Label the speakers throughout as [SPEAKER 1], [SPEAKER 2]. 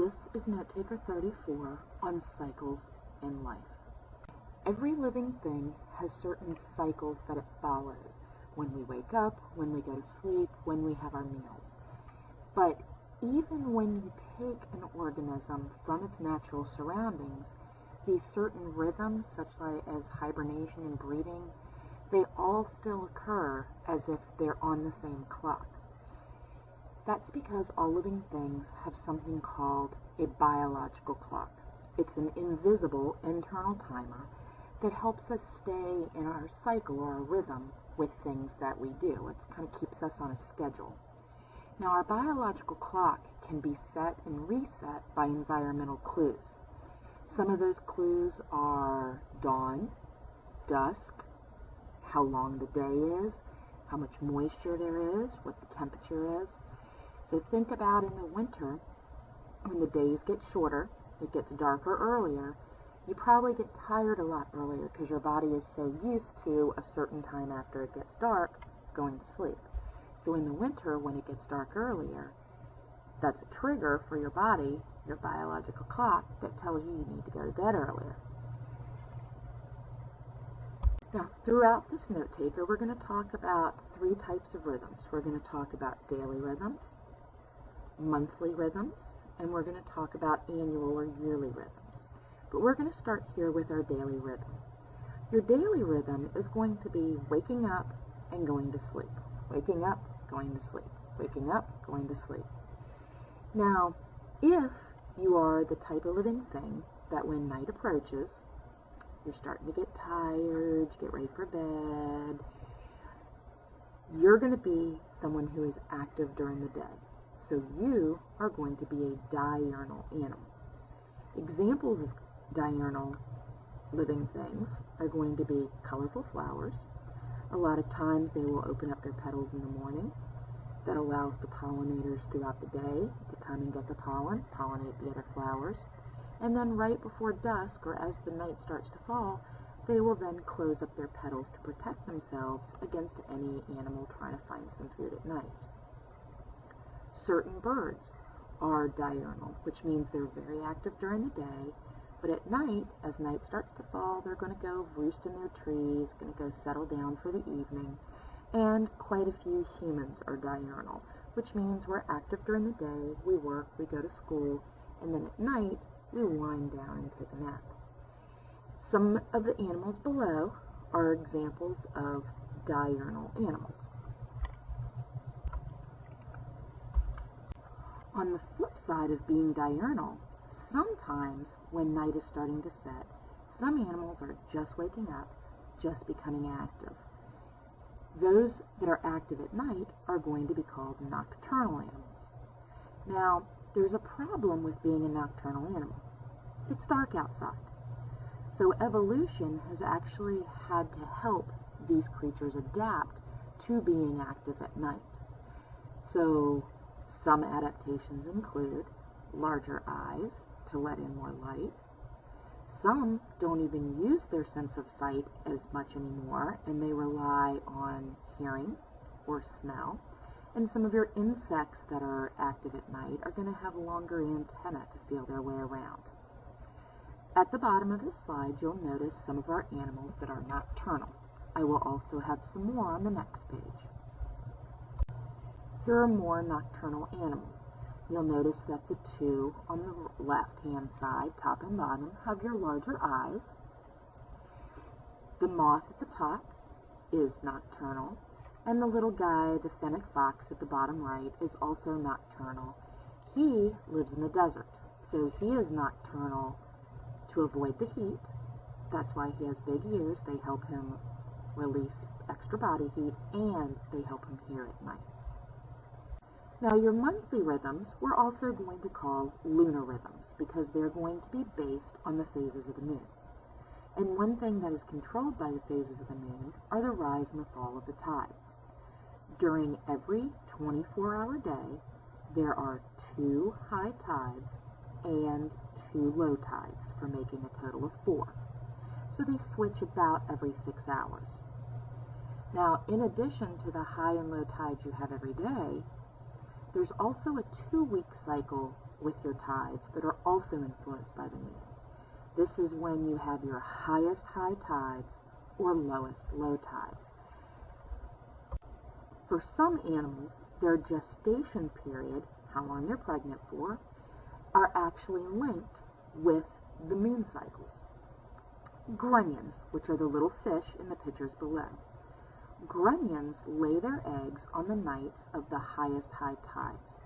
[SPEAKER 1] This is Note Taker 34 on cycles in life. Every living thing has certain cycles that it follows. When we wake up, when we go to sleep, when we have our meals. But even when you take an organism from its natural surroundings, these certain rhythms, such as hibernation and breeding, they all still occur as if they're on the same clock. That's because all living things have something called a biological clock. It's an invisible internal timer that helps us stay in our cycle or our rhythm with things that we do. It kind of keeps us on a schedule. Now, our biological clock can be set and reset by environmental clues. Some of those clues are dawn, dusk, how long the day is, how much moisture there is, what the temperature is. So think about in the winter, when the days get shorter, it gets darker earlier, you probably get tired a lot earlier because your body is so used to a certain time after it gets dark going to sleep. So in the winter, when it gets dark earlier, that's a trigger for your body, your biological clock, that tells you you need to go to bed earlier. Now, throughout this note taker, we're going to talk about three types of rhythms. We're going to talk about daily rhythms, monthly rhythms, and we're going to talk about annual or yearly rhythms. But we're going to start here with our daily rhythm. Your daily rhythm is going to be waking up and going to sleep. Waking up, going to sleep. Waking up, going to sleep. Now, if you are the type of living thing that when night approaches, you're starting to get tired, get ready for bed, you're going to be someone who is active during the day. So you are going to be a diurnal animal. Examples of diurnal living things are going to be colorful flowers. A lot of times they will open up their petals in the morning. That allows the pollinators throughout the day to come and get the pollen, pollinate the other flowers. And then right before dusk, or as the night starts to fall, they will then close up their petals to protect themselves against any animal trying to find some food at night. Certain birds are diurnal, which means they're very active during the day, but at night, as night starts to fall, they're going to go roost in their trees, going to go settle down for the evening. And quite a few humans are diurnal, which means we're active during the day, we work, we go to school, and then at night, we wind down and take a nap. Some of the animals below are examples of diurnal animals. On the flip side of being diurnal, sometimes when night is starting to set, some animals are just waking up, just becoming active. Those that are active at night are going to be called nocturnal animals. Now, there's a problem with being a nocturnal animal. It's dark outside. So evolution has actually had to help these creatures adapt to being active at night. So some adaptations include larger eyes to let in more light. Some don't even use their sense of sight as much anymore, and they rely on hearing or smell. And some of your insects that are active at night are going to have longer antennae to feel their way around. At the bottom of this slide, you'll notice some of our animals that are nocturnal. I will also have some more on the next page. Here are more nocturnal animals. You'll notice that the two on the left-hand side, top and bottom, have your larger eyes. The moth at the top is nocturnal, and the little guy, the fennec fox at the bottom right, is also nocturnal. He lives in the desert, so he is nocturnal to avoid the heat. That's why he has big ears. They help him release extra body heat, and they help him hear at night. Now, your monthly rhythms we're also going to call lunar rhythms because they're going to be based on the phases of the moon. And one thing that is controlled by the phases of the moon are the rise and the fall of the tides. During every 24-hour day, there are 2 high tides and 2 low tides for making a total of 4. So they switch about every 6 hours. Now, in addition to the high and low tides you have every day, there's also a 2-week cycle with your tides that are also influenced by the moon. This is when you have your highest high tides or lowest low tides. For some animals, their gestation period, how long they're pregnant for, are actually linked with the moon cycles. Grunions, which are the little fish in the pictures below. Grunions lay their eggs on the nights of the highest high tides.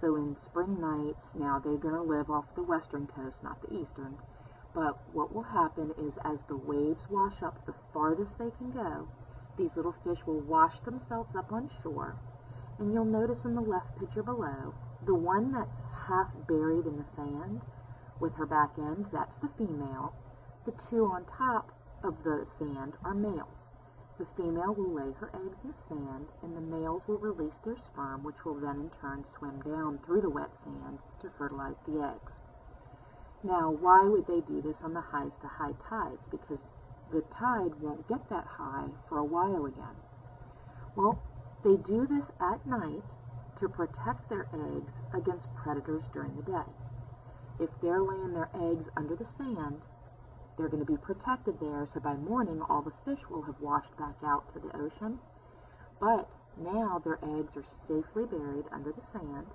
[SPEAKER 1] So in spring nights, now they're going to live off the western coast, not the eastern, but what will happen is as the waves wash up the farthest they can go, these little fish will wash themselves up on shore, and you'll notice in the left picture below, the one that's half buried in the sand with her back end, that's the female. The two on top of the sand are males. The female will lay her eggs in the sand, and the males will release their sperm, which will then in turn swim down through the wet sand to fertilize the eggs. Now, why would they do this on the highest to high tides? Because the tide won't get that high for a while again. Well, they do this at night to protect their eggs against predators during the day. If they're laying their eggs under the sand, they're going to be protected there, so by morning all the fish will have washed back out to the ocean. But now their eggs are safely buried under the sand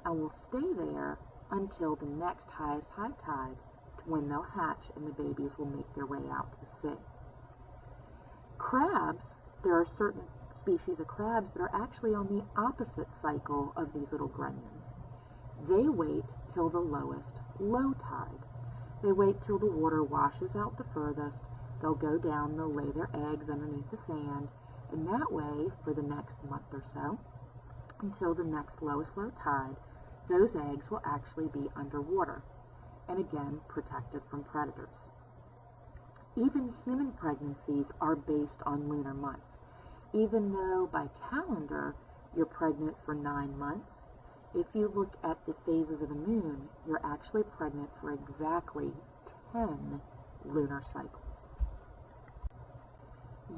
[SPEAKER 1] and will stay there until the next highest high tide, when they'll hatch and the babies will make their way out to the sea. Crabs, there are certain species of crabs that are actually on the opposite cycle of these little grunions. They wait till the lowest low tide. They wait till the water washes out the furthest. They'll go down, they'll lay their eggs underneath the sand, and that way, for the next month or so, until the next lowest low tide, those eggs will actually be underwater, and again, protected from predators. Even human pregnancies are based on lunar months. Even though by calendar you're pregnant for 9 months, if you look at the phases of the moon, you're actually pregnant for exactly 10 lunar cycles.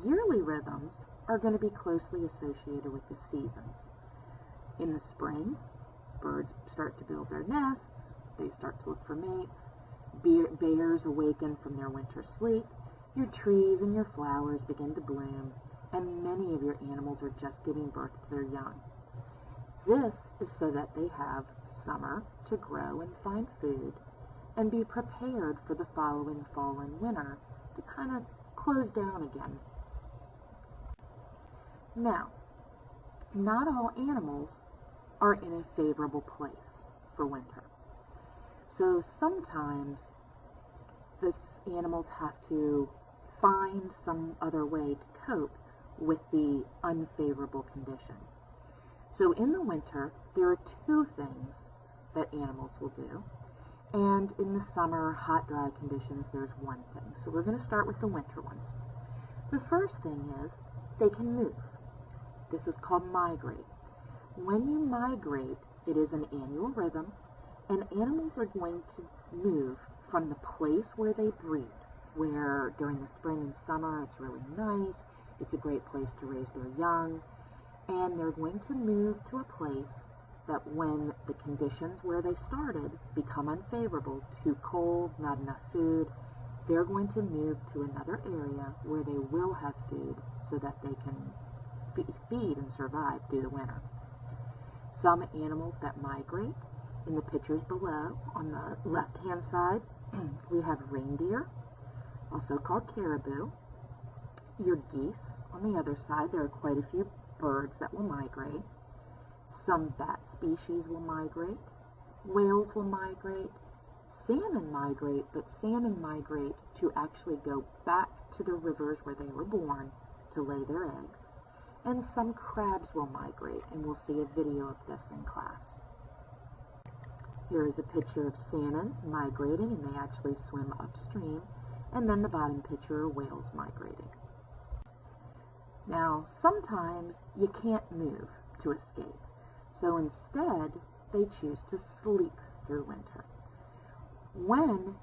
[SPEAKER 1] Yearly rhythms are going to be closely associated with the seasons. In the spring, birds start to build their nests, they start to look for mates, bears awaken from their winter sleep, your trees and your flowers begin to bloom, and many of your animals are just giving birth to their young. This is so that they have summer to grow and find food and be prepared for the following fall and winter to kind of close down again. Now, not all animals are in a favorable place for winter. So sometimes animals have to find some other way to cope with the unfavorable condition. So in the winter, there are two things that animals will do. And in the summer, hot, dry conditions, there's one thing. So we're going to start with the winter ones. The first thing is they can move. This is called migrate. When you migrate, it is an annual rhythm, and animals are going to move from the place where they breed, where during the spring and summer it's really nice, it's a great place to raise their young, and they're going to move to a place that when the conditions where they started become unfavorable, too cold, not enough food, they're going to move to another area where they will have food so that they can feed and survive through the winter. Some animals that migrate, in the pictures below, on the left-hand side, we have reindeer, also called caribou. Your geese, on the other side, there are quite a few birds that will migrate. Some bat species will migrate. Whales will migrate. Salmon migrate, but salmon migrate to actually go back to the rivers where they were born to lay their eggs. And some crabs will migrate, and we'll see a video of this in class. Here is a picture of salmon migrating, and they actually swim upstream. And then the bottom picture are whales migrating. Now, sometimes you can't move to escape. So instead, they choose to sleep through winter. When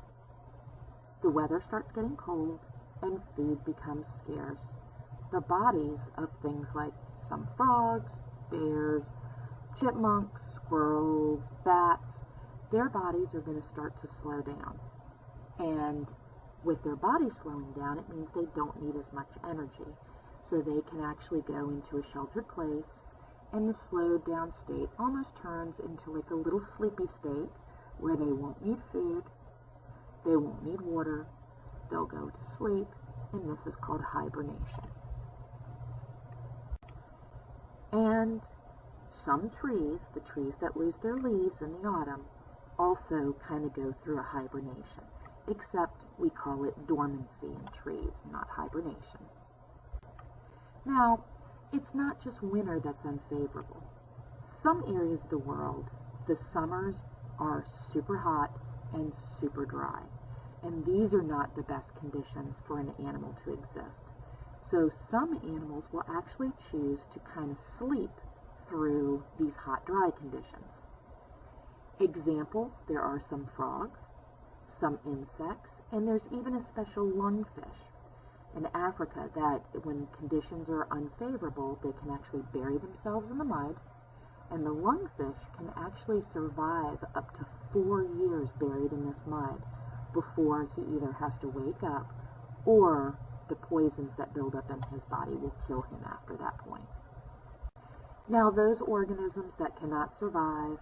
[SPEAKER 1] the weather starts getting cold and food becomes scarce, the bodies of things like some frogs, bears, chipmunks, squirrels, bats, their bodies are going to start to slow down. And with their body slowing down, it means they don't need as much energy. So they can actually go into a sheltered place, and the slowed down state almost turns into like a little sleepy state where they won't need food, they won't need water, they'll go to sleep, and this is called hibernation. And some trees, the trees that lose their leaves in the autumn, also kind of go through a hibernation, except we call it dormancy in trees, not hibernation. Now, it's not just winter that's unfavorable. Some areas of the world, the summers are super hot and super dry, and these are not the best conditions for an animal to exist. So some animals will actually choose to kind of sleep through these hot, dry conditions. Examples, there are some frogs, some insects, and there's even a special lungfish in Africa that when conditions are unfavorable, they can actually bury themselves in the mud, and the lungfish can actually survive up to 4 years buried in this mud before he either has to wake up or the poisons that build up in his body will kill him after that point. Now, those organisms that cannot survive,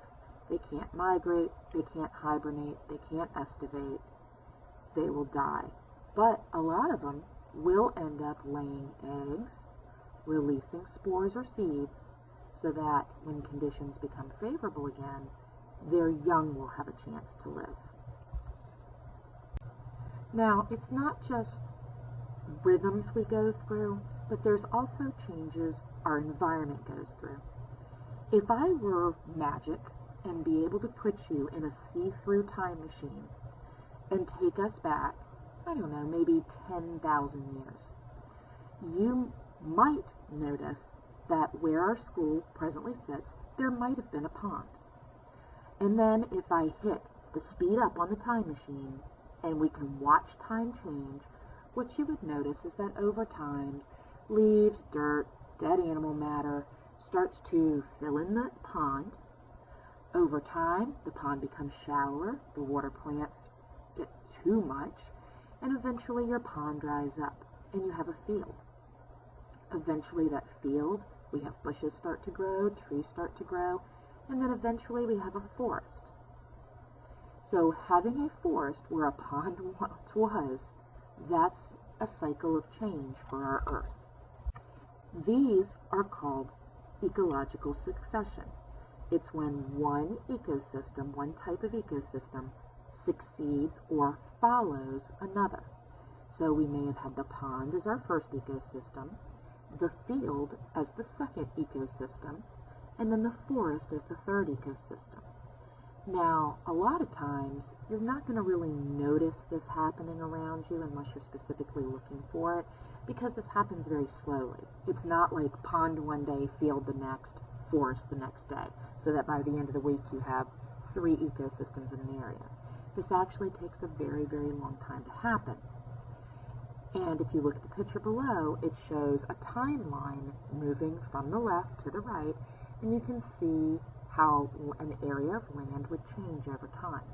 [SPEAKER 1] they can't migrate, they can't hibernate, they can't estivate, they will die. But a lot of them will end up laying eggs, releasing spores or seeds, so that when conditions become favorable again, their young will have a chance to live. Now, it's not just rhythms we go through, but there's also changes our environment goes through. If I were magic and be able to put you in a see-through time machine and take us back, I don't know, maybe 10,000 years, you might notice that where our school presently sits, there might have been a pond. And then if I hit the speed up on the time machine and we can watch time change, what you would notice is that over time, leaves, dirt, dead animal matter starts to fill in the pond. Over time, the pond becomes shallower, the water plants get too much, and eventually your pond dries up and you have a field. Eventually that field, we have bushes start to grow, trees start to grow, and then eventually we have a forest. So having a forest where a pond once was, that's a cycle of change for our Earth. These are called ecological succession. It's when one ecosystem, one type of ecosystem, succeeds or follows another. So we may have had the pond as our first ecosystem, the field as the second ecosystem, and then the forest as the third ecosystem. Now, a lot of times, you're not going to really notice this happening around you unless you're specifically looking for it, because this happens very slowly. It's not like pond one day, field the next, forest the next day, so that by the end of the week you have 3 ecosystems in an area. This actually takes a very, very long time to happen. And if you look at the picture below, it shows a timeline moving from the left to the right, and you can see how an area of land would change over time.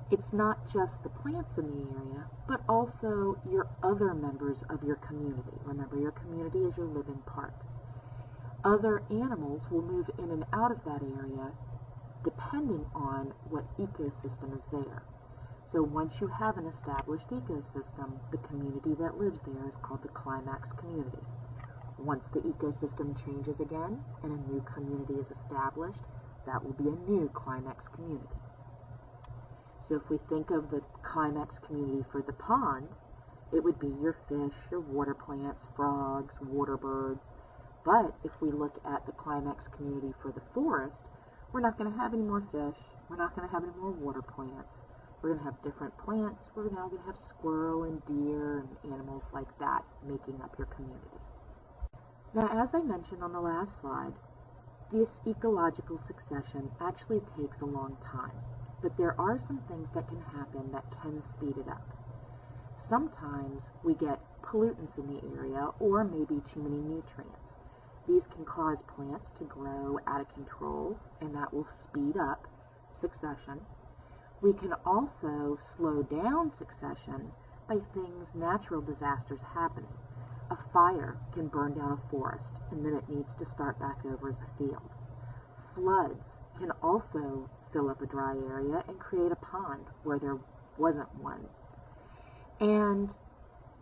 [SPEAKER 1] It's not just the plants in the area, but also your other members of your community. Remember, your community is your living part. Other animals will move in and out of that area depending on what ecosystem is there. So once you have an established ecosystem, the community that lives there is called the climax community. Once the ecosystem changes again and a new community is established, that will be a new climax community. So if we think of the climax community for the pond, it would be your fish, your water plants, frogs, water birds. But if we look at the climax community for the forest, we're not going to have any more fish, we're not going to have any more water plants. We're going to have different plants, we're now going to have squirrel and deer and animals like that making up your community. Now, as I mentioned on the last slide, this ecological succession actually takes a long time, but there are some things that can happen that can speed it up. Sometimes we get pollutants in the area or maybe too many nutrients. These can cause plants to grow out of control, and that will speed up succession. We can also slow down succession by things, natural disasters happening. A fire can burn down a forest, and then it needs to start back over as a field. Floods can also fill up a dry area and create a pond where there wasn't one. And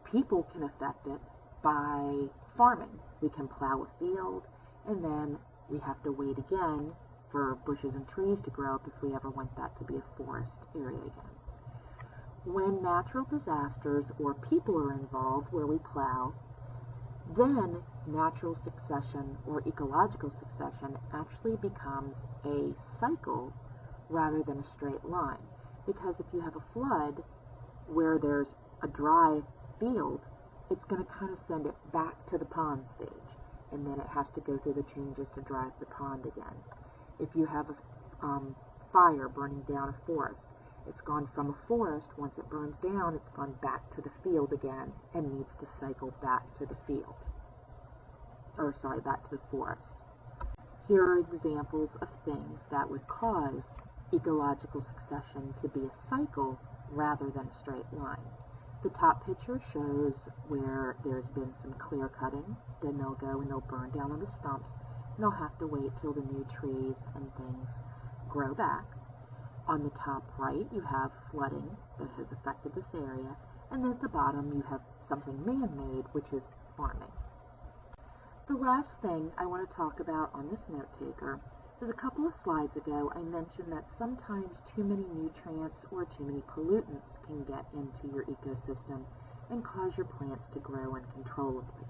[SPEAKER 1] people can affect it by farming. We can plow a field, and then we have to wait again for bushes and trees to grow up if we ever want that to be a forest area again. When natural disasters or people are involved where we plow, then natural succession or ecological succession actually becomes a cycle rather than a straight line. Because if you have a flood where there's a dry field, it's going to kind of send it back to the pond stage, and then it has to go through the changes to drive the pond again. If you have a fire burning down a forest, it's gone from a forest, once it burns down, it's gone back to the field again and needs to cycle back to the field. Back to the forest. Here are examples of things that would cause ecological succession to be a cycle rather than a straight line. The top picture shows where there's been some clear cutting, then they'll go and they'll burn down on the stumps, and they'll have to wait till the new trees and things grow back. On the top right, you have flooding that has affected this area, and then at the bottom you have something man-made, which is farming. The last thing I want to talk about on this note taker is a couple of slides ago I mentioned that sometimes too many nutrients or too many pollutants can get into your ecosystem and cause your plants to grow uncontrollably.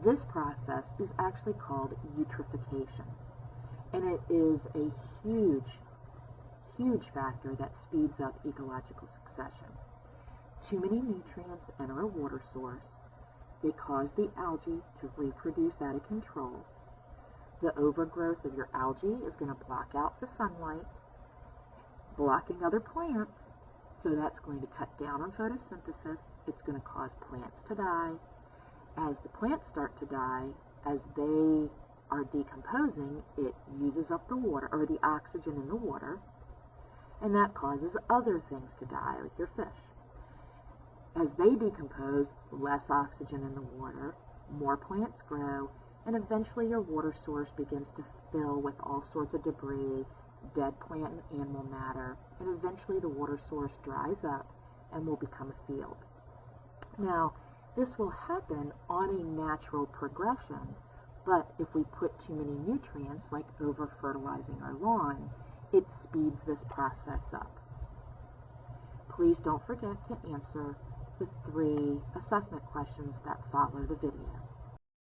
[SPEAKER 1] This process is actually called eutrophication, and it is a huge factor that speeds up ecological succession. Too many nutrients enter a water source. They cause the algae to reproduce out of control. The overgrowth of your algae is going to block out the sunlight, blocking other plants, so that's going to cut down on photosynthesis. It's going to cause plants to die. As the plants start to die, as they are decomposing, it uses up the water, or the oxygen in the water, and that causes other things to die, like your fish. As they decompose, less oxygen in the water, more plants grow, and eventually your water source begins to fill with all sorts of debris, dead plant and animal matter, and eventually the water source dries up and will become a field. Now, this will happen on a natural progression, but if we put too many nutrients, like over-fertilizing our lawn, it speeds this process up. Please don't forget to answer the 3 assessment questions that follow the video.